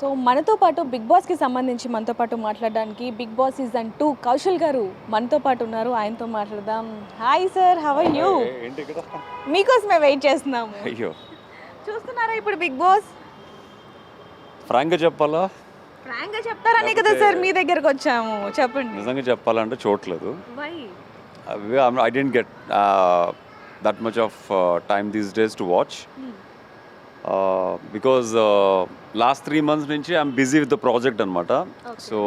So మనతో పాటు big బాస్కి సంబంధించి మనతో పాటు మాట్లాడడానికి బిగ్ బాస్ సీజన్ 2 కౌశల్ గారు మనతో పాటు ఉన్నారు. ఆయనతో మాట్లాడదాం. Hi sir, how are you? మీకోసమే వెయిట్ చేస్తున్నాము. అయ్యో, చూస్తున్నారా ఇప్పుడు బిగ్ బాస్? ఫ్రాంక్గా చెప్పాలా? ఫ్రాంక్గా చెప్తారనే కదా సార్ మీ దగ్గరకు వచ్చాము. చెప్పండి. నిజంగా చెప్పాలంటే చూడలేదు. Why? I didn't get that much of time these days to watch because last 3 months నుంచి I'm busy with the project అనమాట. సో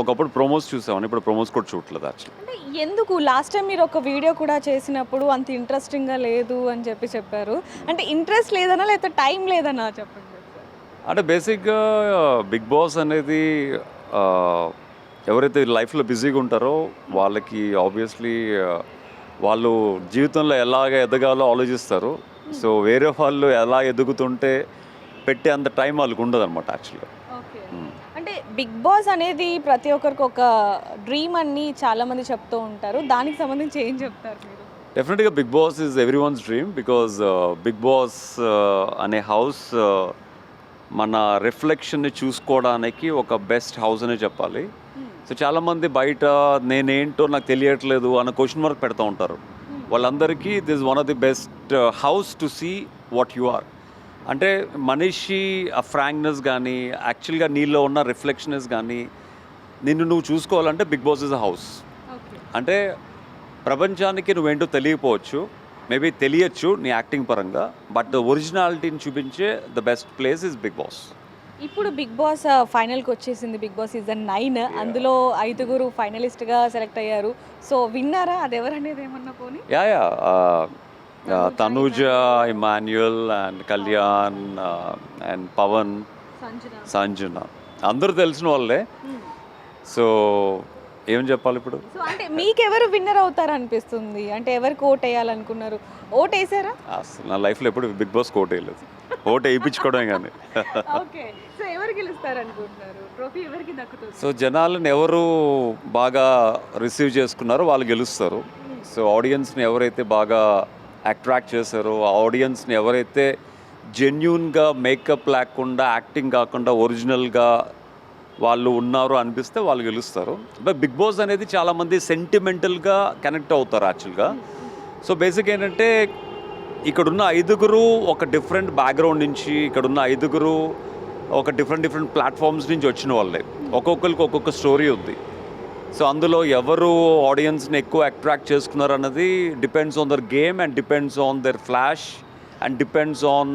ఒకప్పుడు ప్రోమోస్ చూసామని, ఇప్పుడు ప్రోమోస్ కూడా చూడలేదు యాక్చువల్లీ. అంటే ఎందుకు లాస్ట్ టైం మీరు ఒక వీడియో కూడా చేసినప్పుడు అంత ఇంట్రెస్టింగ్గా లేదు అని చెప్పారు. అంటే ఇంట్రెస్ట్ లేదనా లేకపోతే టైం లేదనా చెప్పండి. అంటే బేసిక్గా బిగ్ బాస్ అనేది ఎవరైతే లైఫ్లో బిజీగా ఉంటారో వాళ్ళకి ఆబ్వియస్లీ వాళ్ళు జీవితంలో ఎలాగ ఎదగాలో ఆలోచిస్తారు. సో వేరే వాళ్ళు ఎలా ఎదుగుతుంటే పెట్టే అంత టైం వాళ్ళకి ఉండదు అనమాట యాక్చువల్గా. అంటే బిగ్ బాస్ అనేది ప్రతి ఒక్కరికి ఒక డ్రీమ్ అని చాలామంది చెప్తూ ఉంటారు. దానికి సంబంధించి ఏం చెప్తారు మీరు? డెఫినెట్గా Bigg Boss is everyone's dream because Bigg Boss అనే హౌస్ మన రిఫ్లెక్షన్ని చూసుకోవడానికి ఒక బెస్ట్ హౌస్ అనే చెప్పాలి. సో చాలామంది బయట నేనేంటో నాకు తెలియట్లేదు అన్న క్వశ్చన్ మార్క్ పెడతా ఉంటారు. వాళ్ళందరికీ this one of the best house to see what you are. అంటే మనిషి ఆ ఫ్రాంక్నెస్ కానీ యాక్చువల్గా నీలో ఉన్న రిఫ్లెక్షనెస్ కానీ నిన్ను నువ్వు చూసుకోవాలంటే Bigg Boss is a house. అంటే ప్రపంచానికి నువ్వేంటో తెలియకపోవచ్చు, మేబీ తెలియచ్చు నీ యాక్టింగ్ పరంగా, బట్ ద ఒరిజినాలిటీని చూపించే the best place is Bigg Boss. ఇప్పుడు బిగ్ బాస్ ఫైనల్కి వచ్చేసింది. Bigg Boss season 9. అందులో 5 ఫైనలిస్ట్గా సెలెక్ట్ అయ్యారు. సో విన్నారా? అది ఎవరనేది ఏమన్నా పోనీ? Yeah Tanuja, Emmanuel and Kalyan and Pawan, Sanjana అందరూ తెలిసిన వాళ్ళే. సో ఏం చెప్పాలి ఇప్పుడు? సో అంటే మీకెవరు విన్నర్ అవుతారు అనిపిస్తుంది? అంటే ఎవరికి ఓట్ వేయాలనుకున్నారు? ఓట్ వేసారా? అసలు నా లైఫ్లో ఎప్పుడు బిగ్ బాస్ ఓట్ వేయలేదు. ఓట్ వేయించుకోవడం కానీ. ఓకే, సో ఎవరు గెలుస్తారు అనుకుంటున్నారు? ట్రోఫీ ఎవరికి దక్కుతుంది? సో జనాలను ఎవరు బాగా రిసీవ్ చేసుకున్నారో వాళ్ళు గెలుస్తారు. సో ఆడియన్స్ని ఎవరైతే బాగా అట్రాక్ట్ చేశారో, ఆ ఆడియన్స్ని ఎవరైతే జెన్యూన్గా మేకప్ లేకుండా యాక్టింగ్ కాకుండా ఒరిజినల్గా వాళ్ళు ఉన్నారు అనిపిస్తే వాళ్ళు గెలుస్తారు. బట్ బిగ్ బాస్ అనేది చాలామంది సెంటిమెంటల్గా కనెక్ట్ అవుతారు యాక్చువల్గా. సో బేసిక్ ఏంటంటే ఇక్కడున్న 5 ఒక డిఫరెంట్ బ్యాక్గ్రౌండ్ నుంచి, ఇక్కడున్న 5 ఒక డిఫరెంట్ ప్లాట్ఫామ్స్ నుంచి వచ్చిన వాళ్ళే. ఒక్కొక్కరికి ఒక్కొక్క స్టోరీ ఉంది. సో అందులో ఎవరు ఆడియన్స్ని ఎక్కువ అట్రాక్ట్ చేసుకున్నారు అన్నది depends on their game and depends on their flash and depends on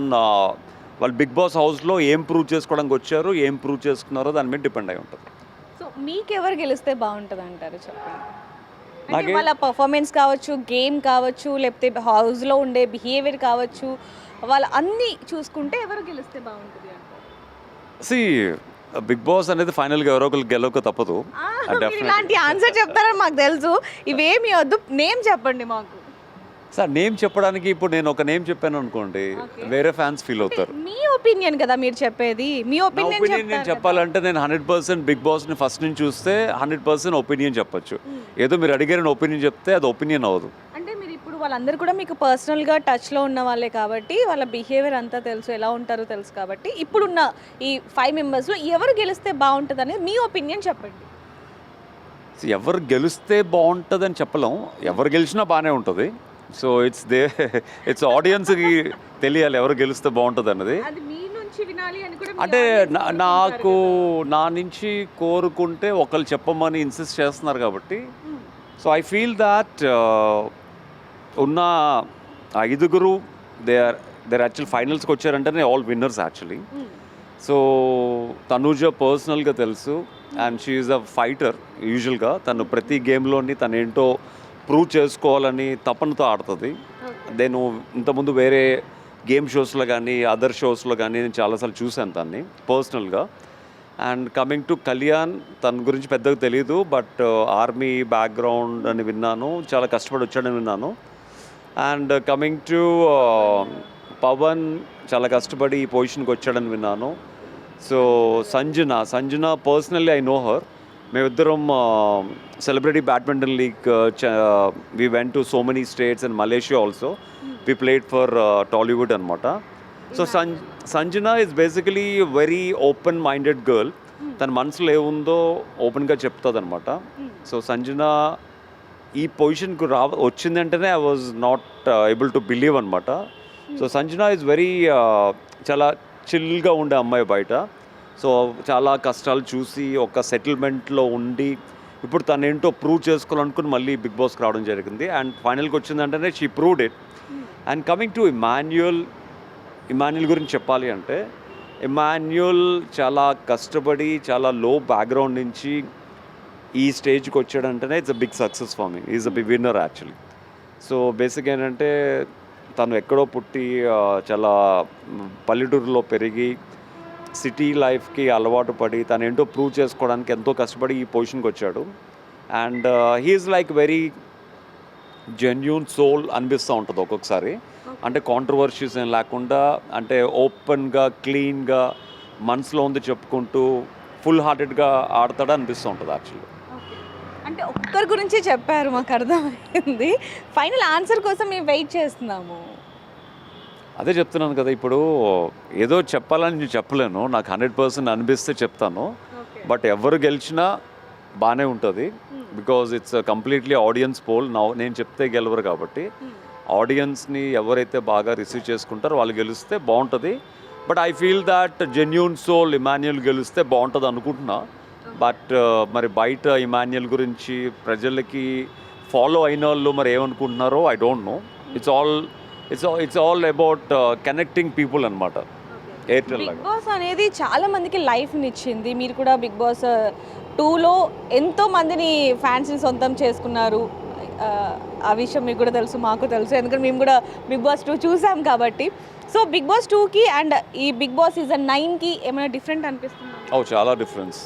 వాళ్ళు బిగ్ బాస్ హౌస్లో ఏం ప్రూవ్ చేసుకోవడానికి వచ్చారు, ఏం ప్రూవ్ చేసుకున్నారో దాని మీద డిపెండ్ అయి ఉంటుంది. సో మీకెవరు గెలిస్తే బాగుంటుంది అంటారు చెప్పండి? అంటే వాళ్ళ పర్ఫార్మెన్స్ కావచ్చు, గేమ్ కావచ్చు, లేకపోతే హౌస్లో ఉండే బిహేవియర్ కావచ్చు, వాళ్ళ అన్నీ చూసుకుంటే ఎవరు గెలిస్తే బాగుంటుంది అంటారు? బిగ్ బాస్ అనేది ఫైనల్గా ఎవరో ఒకరు గెలవక తప్పదు. ఇలాంటి ఆన్సర్ చెప్తారని మాకు తెలుసు. ఇవేమి వద్దు, నేమ్ చెప్పండి మాకు. సార్ నేమ్ చెప్పడానికి ఇప్పుడు నేను ఒక నేమ్ చెప్పాను అనుకోండి, వేరే ఫ్యాన్స్ ఫీల్ అవుతారు. మీ ఒపీనియన్ కదా మీరు చెప్పేది. మీ ఒపీనియన్ నేను చెప్పాలంటే నేను 100% బిగ్ బాస్ని ఫస్ట్ నుంచి చూస్తే 100% ఒపీనియన్ చెప్పచ్చు. ఏదో మీరు అడిగారని ఒపీనియన్ చెప్తే అది ఒపీనియన్ అవ్వదు. అంటే మీరు ఇప్పుడు వాళ్ళందరూ కూడా మీకు పర్సనల్గా టచ్లో ఉన్న వాళ్ళే కాబట్టి వాళ్ళ బిహేవియర్ అంతా తెలుసు, ఎలా ఉంటారో తెలుసు కాబట్టి ఇప్పుడున్న ఈ 5 మెంబర్స్లో ఎవరు గెలిస్తే బాగుంటుంది అనేది మీ ఒపీనియన్ చెప్పండి. ఎవరు గెలిస్తే బాగుంటుంది అని చెప్పలేం. ఎవరు గెలిచినా బాగానే ఉంటుంది. సో ఇట్స్ ఆడియన్స్కి తెలియాలి ఎవరు గెలిస్తే బాగుంటుంది అన్నది. అంటే నాకు నా నుంచి కోరుకుంటే ఒకళ్ళు చెప్పమని ఇన్సిస్ట్ చేస్తున్నారు కాబట్టి, సో ఐ ఫీల్ దాట్ ఉన్న 5 దే ఆర్ యాక్చువల్ ఫైనల్స్కి వచ్చారంటేనే all winners actually. So Tanuja పర్సనల్గా తెలుసు and she is a fighter. యూజువల్గా తను ప్రతి గేమ్లోని తను ఏంటో ప్రూవ్ చేసుకోవాలని తపనతో ఆడుతుంది. నేను ఇంతకుముందు వేరే గేమ్ షోస్లో కానీ అదర్ షోస్లో కానీ నేను చాలాసార్లు చూశాను తన్ని పర్సనల్గా. అండ్ కమింగ్ టు కళ్యాణ్, తన గురించి పెద్దగా తెలియదు, బట్ ఆర్మీ బ్యాక్గ్రౌండ్ అని విన్నాను, చాలా కష్టపడి వచ్చాడని విన్నాను. అండ్ కమింగ్ టు పవన్, చాలా కష్టపడి ఈ పొజిషన్కి వచ్చాడని విన్నాను. So Sanjana personally I know her. మేమిద్దరం celebrity badminton league we went to so many states and Malaysia also. We played for Tollywood అనమాట. So Sanjana is basically very open minded girl. తన మనసులో ఏముందో ఓపెన్గా చెప్తుంది అనమాట. సో సంజన ఈ పొజిషన్కు వచ్చిందంటేనే I was not able to believe అనమాట. సో సంజన ఇస్ వెరీ చాలా చిల్గా ఉండే అమ్మాయి బయట. సో చాలా కష్టాలు చూసి ఒక సెటిల్మెంట్లో ఉండి ఇప్పుడు తను ఏంటో ప్రూవ్ చేసుకోవాలనుకుని మళ్ళీ బిగ్ బాస్కి రావడం జరిగింది. అండ్ ఫైనల్కి వచ్చిందంటేనే she proved it. And coming to Emmanuel గురించి చెప్పాలి అంటే ఇమాన్యుయల్ చాలా కష్టపడి చాలా లో బ్యాక్గ్రౌండ్ నుంచి ఈ స్టేజ్కి వచ్చాడంటేనే it's a big success for me. Is a big winner actually. So basic ఏంటంటే తను ఎక్కడో పుట్టి చాలా పల్లెటూరులో పెరిగి సిటీ లైఫ్కి అలవాటు పడి తను ఏంటో ప్రూవ్ చేసుకోవడానికి ఎంతో కష్టపడి ఈ పొజిషన్కి వచ్చాడు. And he's like very genuine soul అనిపిస్తూ ఉంటుంది ఒక్కొక్కసారి. అంటే కాంట్రవర్షీస్ ఏం లేకుండా అంటే ఓపెన్గా క్లీన్గా మనసులో ఉంది చెప్పుకుంటూ ఫుల్ హార్టెడ్గా ఆడతాడు అనిపిస్తూ ఉంటుంది యాక్చువల్లీ. అంటే ఒక్కరి గురించి చెప్పారు, మాకు అర్థమైంది. ఫైనల్ ఆన్సర్ కోసం మేము వెయిట్ చేస్తున్నాము. అదే చెప్తున్నాను కదా, ఇప్పుడు ఏదో చెప్పాలని నేను చెప్పలేను. నాకు 100% అనిపిస్తే చెప్తాను. బట్ ఎవరు గెలిచినా బాగానే ఉంటుంది. Because it's completely audience poll. నేను చెప్తే గెలవరు కాబట్టి ఆడియన్స్ని ఎవరైతే బాగా రిసీవ్ చేసుకుంటారో వాళ్ళు గెలిస్తే బాగుంటుంది. But I feel that genuine soul Emmanuel గెలిస్తే బాగుంటుంది అనుకుంటున్నా. బట్ మరి బయట ఇమాన్యుయల్ గురించి ప్రజలకి ఫాలో అయిన వాళ్ళు మరి ఏమనుకుంటున్నారో I don't know. It's all about connecting people అనమాట. ఎయిర్టెల్ బిగ్ బాస్ అనేది చాలా మందికి లైఫ్ని ఇచ్చింది. మీరు కూడా బిగ్ బాస్ 2లో ఎంతో మందిని ఫ్యాన్స్ని సొంతం చేసుకున్నారు. ఆ విషయం మీకు కూడా తెలుసు, మాకు తెలుసు, ఎందుకంటే మేము కూడా బిగ్ బాస్ 2 చూసాం కాబట్టి. సో బిగ్ బాస్ 2కి అండ్ ఈ బిగ్ బాస్ సీజన్ 9కి ఏమైనా డిఫరెంట్ అనిపిస్తుంది? చాలా డిఫరెన్స్.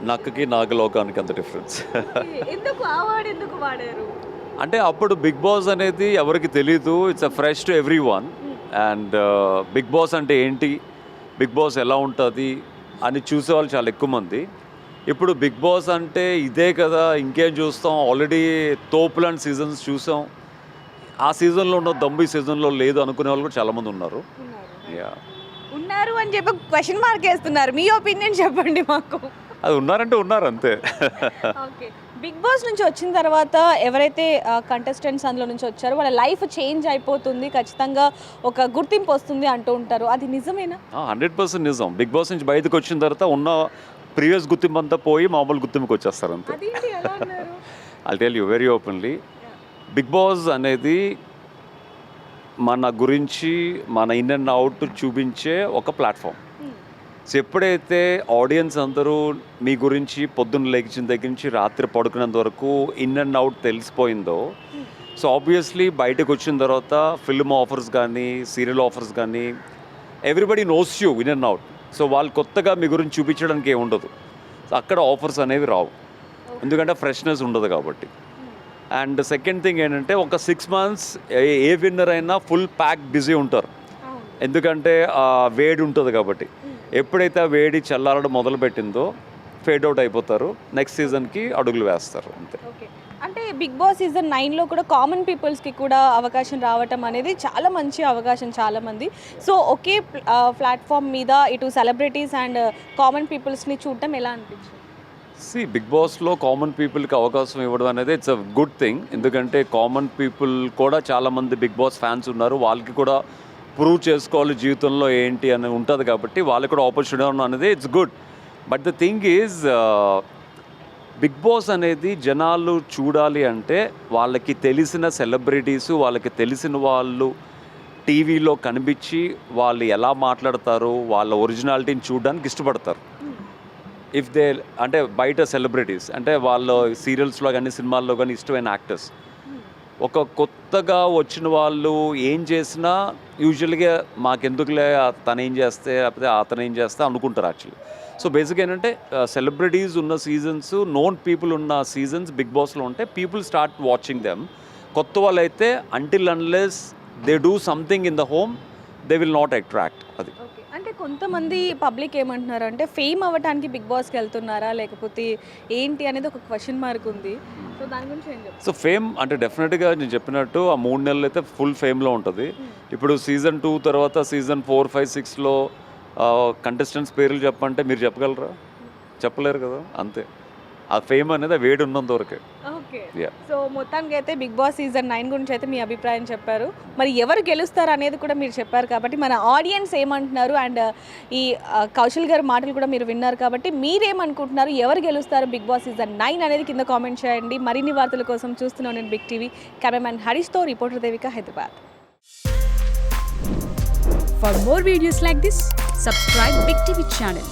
నక్కకి నాగలోకానికి అంత డిఫరెన్స్. ఎందుకు ఆ వర్డ్ ఎందుకు వాడారు? అంటే అప్పుడు బిగ్ బాస్ అనేది ఎవరికి తెలీదు. It's a fresh to everyone. And Bigg Boss అంటే ఏంటి, బిగ్ బాస్ ఎలా ఉంటుంది అని చూసేవాళ్ళు చాలా ఎక్కువ మంది. ఇప్పుడు బిగ్ బాస్ అంటే ఇదే కదా, ఇంకేం చూస్తాం, ఆల్రెడీ తోపులాంటి సీజన్స్ చూసాం, ఆ సీజన్లో ఉన్న దమ్ము ఈ సీజన్లో లేదు అనుకునే వాళ్ళు కూడా చాలామంది ఉన్నారు. ఉన్నారు అని చెప్పి క్వశ్చన్ మార్క్ వేస్తున్నారు. మీ ఒపీనియన్ చెప్పండి మాకు. అది ఉన్నారంటే ఉన్నారు అంతే. ఓకే, బిగ్ బాస్ నుంచి వచ్చిన తర్వాత ఎవరైతే కంటెస్టెంట్స్ అందులో నుంచి వచ్చారో వాళ్ళ లైఫ్ చేంజ్ అయిపోతుంది, ఖచ్చితంగా ఒక గుర్తింపు వస్తుంది అంటూ ఉంటారు. అది నిజమేనా? 100% నిజం. బిగ్ బాస్ నుంచి బయటకు వచ్చిన తర్వాత ఉన్న ప్రీవియస్ గుర్తింపు అంతా పోయి మామూలు గుర్తింపుకి వచ్చేస్తారు అంతే. I'll tell you very openly, Bigg Boss అనేది మన గురించి మన ఇన్ అండ్ అవుట్ చూపించే ఒక ప్లాట్ఫామ్. సో ఎప్పుడైతే ఆడియన్స్ అందరూ మీ గురించి పొద్దున్న లేచిన దగ్గర నుంచి రాత్రి పడుకునేంత వరకు ఇన్ అండ్ అవుట్ తెలిసిపోయిందో, సో ఆబ్వియస్లీ బయటకు వచ్చిన తర్వాత ఫిల్మ్ ఆఫర్స్ కానీ సీరియల్ ఆఫర్స్ కానీ everybody knows you in and out. So వాళ్ళు కొత్తగా మీ గురించి చూపించడానికి ఏమి ఉండదు. సో అక్కడ ఆఫర్స్ అనేవి రావు, ఎందుకంటే ఫ్రెష్నెస్ ఉండదు కాబట్టి. అండ్ సెకండ్ థింగ్ ఏంటంటే ఒక 6 months ఏ విన్నర్ అయినా ఫుల్ ప్యాక్ బిజీ ఉంటారు, ఎందుకంటే వేడి ఉంటుంది కాబట్టి. ఎప్పుడైతే ఆ వేడి చల్లారడం మొదలుపెట్టిందో ఫేడ్ అవుట్ అయిపోతారు, నెక్స్ట్ సీజన్కి అడుగులు వేస్తారు అంతే. అంటే బిగ్ బాస్ సీజన్ 9లో కూడా కామన్ పీపుల్స్కి కూడా అవకాశం రావటం అనేది చాలా మంచి అవకాశం చాలామంది. సో ఒకే ప్లాట్ఫామ్ మీద ఇటు సెలబ్రిటీస్ అండ్ కామన్ పీపుల్స్ని చూడటం ఎలా అనిపించింది? బిగ్ బాస్లో కామన్ పీపుల్కి అవకాశం ఇవ్వడం అనేది ఇట్స్ అ గుడ్ థింగ్. ఎందుకంటే కామన్ పీపుల్ కూడా చాలామంది బిగ్ బాస్ ఫ్యాన్స్ ఉన్నారు, వాళ్ళకి కూడా ప్రూవ్ చేసుకోవాలి జీవితంలో ఏంటి అని ఉంటుంది కాబట్టి వాళ్ళకి కూడా ఆపర్చునిటీ అనేది it's good. But the thing is Bigg Boss అనేది జనాలు చూడాలి అంటే వాళ్ళకి తెలిసిన సెలబ్రిటీసు, వాళ్ళకి తెలిసిన వాళ్ళు టీవీలో కనిపించి వాళ్ళు ఎలా మాట్లాడతారు, వాళ్ళ ఒరిజినాలిటీని చూడడానికి ఇష్టపడతారు. ఇఫ్ దే అంటే బయట సెలబ్రిటీస్ అంటే వాళ్ళ సీరియల్స్లో కానీ సినిమాల్లో కానీ ఇష్టమైన యాక్టర్స్, ఒక కొత్తగా వచ్చిన వాళ్ళు ఏం చేసినా యూజువల్గా మాకెందుకులే తను ఏం చేస్తే లేకపోతే అతను ఏం చేస్తే అనుకుంటారు యాక్చువల్లీ. సో బేసిక్గా ఏంటంటే సెలబ్రిటీస్ ఉన్న సీజన్స్, నోన్ పీపుల్ ఉన్న సీజన్స్ బిగ్ బాస్లో ఉంటే పీపుల్ స్టార్ట్ వాచింగ్ దెమ్. కొత్త వాళ్ళు అయితే until unless they do something in the home they will not attract. అది అంటే కొంతమంది పబ్లిక్ ఏమంటున్నారు అంటే ఫేమ్ అవ్వడానికి బిగ్ బాస్కి వెళ్తున్నారా లేకపోతే ఏంటి అనేది ఒక క్వశ్చన్ మార్క్ ఉంది. సో దాని గురించి ఏం చెప్తారు? సో ఫేమ్ అంటే డెఫినెట్గా నేను చెప్పినట్టు ఆ 3 నెలలు అయితే ఫుల్ ఫేమ్లో ఉంటుంది. ఇప్పుడు సీజన్ 2 తర్వాత సీజన్ 4, 5, 6లో కంటెస్టెంట్స్ పేర్లు చెప్పంటే మీరు చెప్పగలరా? చెప్పలేరు కదా, అంతే. ఆ ఫేమ్ అనేది ఆ వేడి ఉన్నంత వరకే. ఓకే. Yeah. సో మొత్తానికి అయితే బిగ్ బాస్ సీజన్ 9 గురించి అయితే మీ అభిప్రాయం చెప్పారు. మరి ఎవరు గెలుస్తారు అనేది కూడా మీరు చెప్పారు కాబట్టి మన ఆడియన్స్ ఏమంటున్నారు అండ్ ఈ కౌశల్ గారి మాటలు కూడా మీరు విన్నారు కాబట్టి మీరేమనుకుంటున్నారు, ఎవరు గెలుస్తారు బిగ్ బాస్ సీజన్ 9 అనేది కింద కామెంట్ చేయండి. మరిన్ని వార్తల కోసం చూస్తున్నాను నేను బిగ్ టీవీ. కెమెరామెన్ హరీష్తో reporter Devika, Hyderabad. For more videos like this, subscribe Big TV channel.